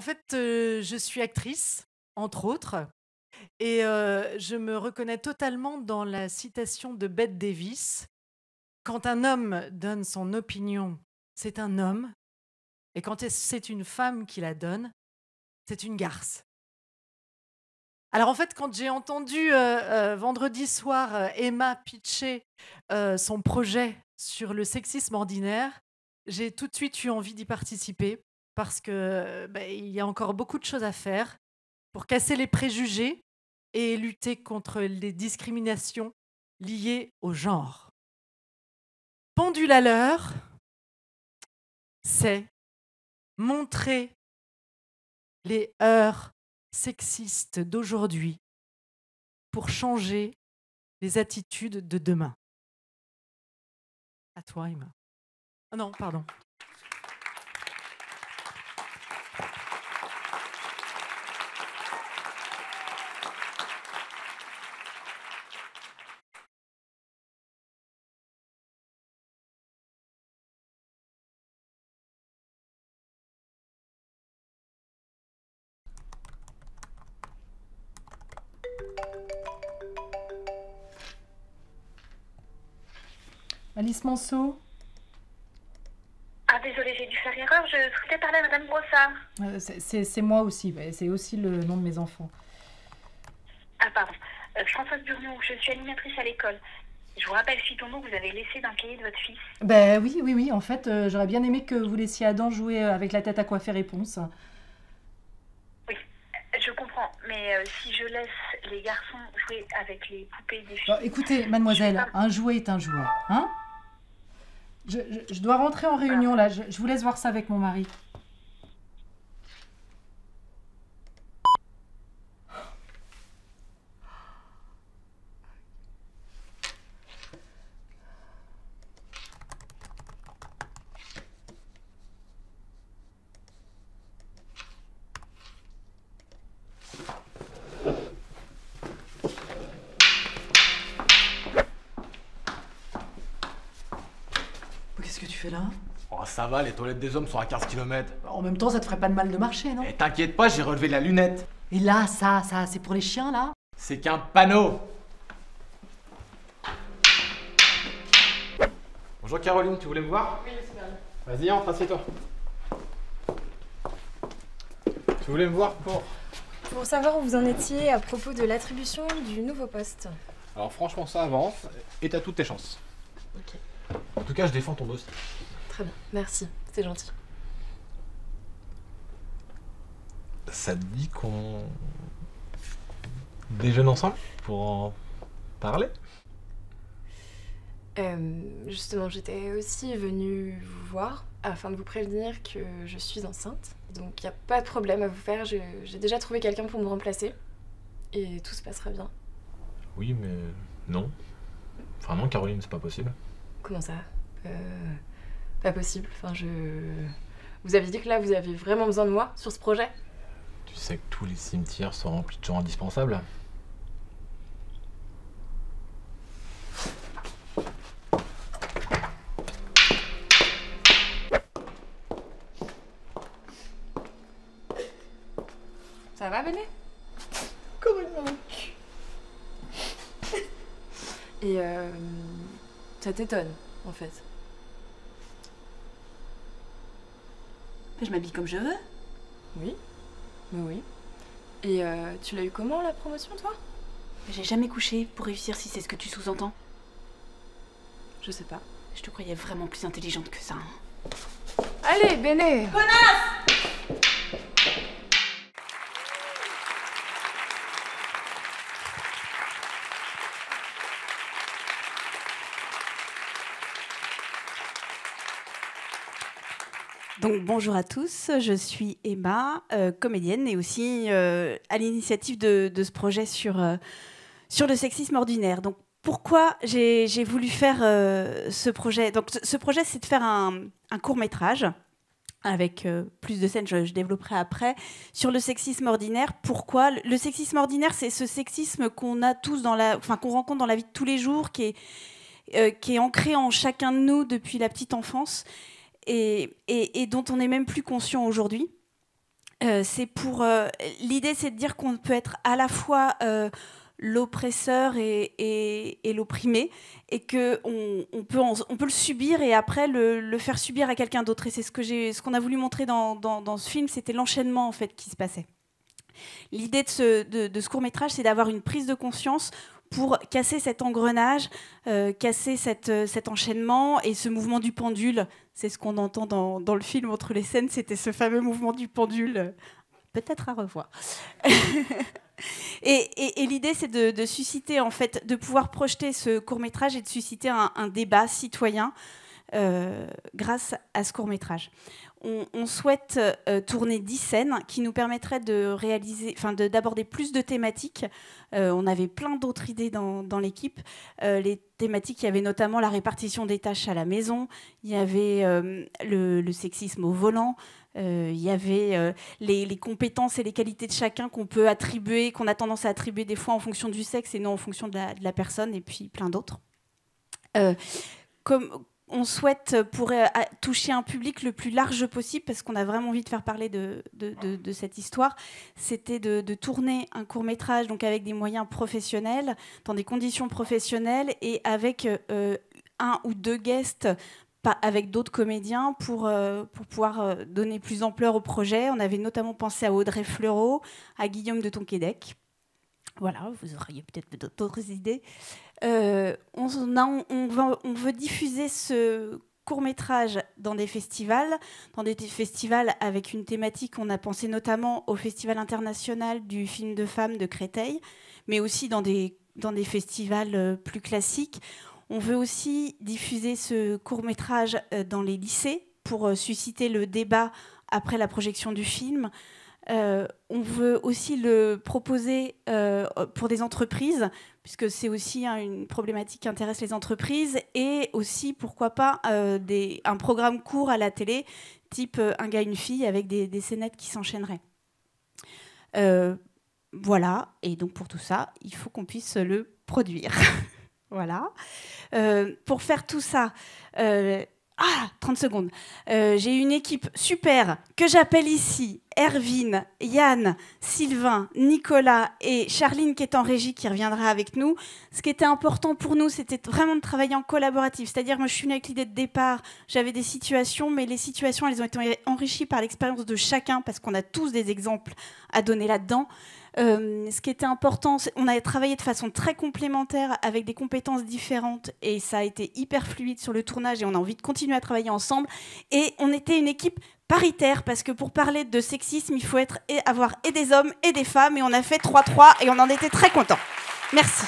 En fait, je suis actrice, entre autres, et je me reconnais totalement dans la citation de Bette Davis: «Quand un homme donne son opinion, c'est un homme, et quand c'est une femme qui la donne, c'est une garce». Alors, en fait, quand j'ai entendu, vendredi soir, Emma pitcher, son projet sur le sexisme ordinaire, j'ai tout de suite eu envie d'y participer parce que, il y a encore beaucoup de choses à faire pour casser les préjugés et lutter contre les discriminations liées au genre. Pendule à l'heure, c'est montrer les heurts sexistes d'aujourd'hui pour changer les attitudes de demain. À toi, Emma. Oh non, pardon. Alice Manceau. Ah, désolée, j'ai dû faire erreur. Je souhaitais parler à Madame Brossard. C'est moi aussi, c'est aussi le nom de mes enfants. Ah, pardon. Françoise Burnon, je suis animatrice à l'école. Je vous rappelle, fille Tondo, que vous avez laissé dans le cahier de votre fils. Oui. En fait, j'aurais bien aimé que vous laissiez Adam jouer avec la tête à coiffer réponse. Oui, je comprends. Mais si je laisse les garçons jouer avec les poupées des filles... Bon, écoutez, mademoiselle, un jouet est un jouet, hein ? Je dois rentrer en réunion, là. Je vous laisse voir ça avec mon mari. Qu'est-ce que tu fais là ? Oh, ça va, les toilettes des hommes sont à 15 km. En même temps, ça te ferait pas de mal de marcher, non ? Et t'inquiète pas, j'ai relevé la lunette. Et là, ça, c'est pour les chiens, là ? C'est qu'un panneau. Bonjour Caroline, tu voulais me voir ? Oui, c'est bien. Vas-y, entre, assieds-toi. Tu voulais me voir Pour savoir où vous en étiez à propos de l'attribution du nouveau poste. Alors franchement, ça avance et t'as toutes tes chances. Ok. En tout cas, je défends ton dossier. Très bien, merci, c'est gentil. Ça te dit qu'on déjeune ensemble pour en parler ? Justement, j'étais aussi venue vous voir afin de vous prévenir que je suis enceinte. Donc il n'y a pas de problème à vous faire, j'ai déjà trouvé quelqu'un pour me remplacer. Et tout se passera bien. Oui, mais non. Enfin non, Caroline, c'est pas possible. Comment ça Pas possible, Vous avez dit que là, vous avez vraiment besoin de moi sur ce projet ? Tu sais que tous les cimetières sont remplis de gens indispensables. Ça va, Béné ? Comme une manque. Et ça t'étonne, en fait. Je m'habille comme je veux. Oui, oui. Et tu l'as eu comment, la promotion, toi ? J'ai jamais couché pour réussir si c'est ce que tu sous-entends. Je sais pas. Je te croyais vraiment plus intelligente que ça. Hein. Allez, Béné ! Donc bonjour à tous, je suis Emma, comédienne et aussi à l'initiative de ce projet sur le sexisme ordinaire. Donc pourquoi j'ai voulu faire ce projet ? Donc ce projet, c'est de faire un court-métrage avec plus de scènes, je développerai après, sur le sexisme ordinaire. Pourquoi ? Le sexisme ordinaire, c'est ce sexisme qu'on a tous qu'on rencontre dans la vie de tous les jours, qui est ancré en chacun de nous depuis la petite enfance. Et dont on n'est même plus conscient aujourd'hui. C'est pour l'idée, c'est de dire qu'on peut être à la fois l'oppresseur et l'opprimé, et que on peut le subir et après le faire subir à quelqu'un d'autre. Et c'est ce qu'on a voulu montrer dans ce film, c'était l'enchaînement en fait qui se passait. L'idée de ce court-métrage, c'est d'avoir une prise de conscience pour casser cet engrenage, casser cet enchaînement et ce mouvement du pendule. C'est ce qu'on entend dans le film entre les scènes, c'était ce fameux mouvement du pendule. Peut-être à revoir. Et l'idée, c'est de susciter, en fait, de pouvoir projeter ce court-métrage et de susciter un débat citoyen grâce à ce court-métrage. On souhaite tourner 10 scènes qui nous permettraient d'aborder plus de thématiques. On avait plein d'autres idées dans l'équipe. Les thématiques, il y avait notamment la répartition des tâches à la maison, il y avait le sexisme au volant, il y avait les compétences et les qualités de chacun qu'on peut attribuer, qu'on a tendance à attribuer des fois en fonction du sexe et non en fonction de la personne, et puis plein d'autres. Comme on souhaite toucher un public le plus large possible, parce qu'on a vraiment envie de faire parler de cette histoire, c'était de tourner un court-métrage donc avec des moyens professionnels, dans des conditions professionnelles, et avec un ou deux guests, avec d'autres comédiens, pour pouvoir donner plus d'ampleur au projet. On avait notamment pensé à Audrey Fleurot, à Guillaume de Tonquédec. Voilà, vous auriez peut-être d'autres idées. On veut diffuser ce court-métrage dans des festivals avec une thématique. On a pensé notamment au Festival international du film de femmes de Créteil, mais aussi dans des festivals plus classiques. On veut aussi diffuser ce court-métrage dans les lycées pour susciter le débat après la projection du film. On veut aussi le proposer pour des entreprises, puisque c'est aussi une problématique qui intéresse les entreprises, et aussi, pourquoi pas, un programme court à la télé, type Un gars, une fille, avec des scénettes qui s'enchaîneraient. Voilà, et donc pour tout ça, il faut qu'on puisse le produire. Voilà. Pour faire tout ça... 30 secondes. J'ai une équipe super que j'appelle ici Erwin, Yann, Sylvain, Nicolas et Charline qui est en régie, qui reviendra avec nous. Ce qui était important pour nous, c'était vraiment de travailler en collaboratif. C'est-à-dire, moi, je suis venue avec l'idée de départ, j'avais des situations, mais les situations, elles ont été enrichies par l'expérience de chacun, parce qu'on a tous des exemples à donner là-dedans. Ce qui était important, on a travaillé de façon très complémentaire avec des compétences différentes, et ça a été hyper fluide sur le tournage, et on a envie de continuer à travailler ensemble. Et on était une équipe paritaire, parce que pour parler de sexisme, il faut avoir et des hommes et des femmes, et on a fait 3-3 et on en était très contents. Merci.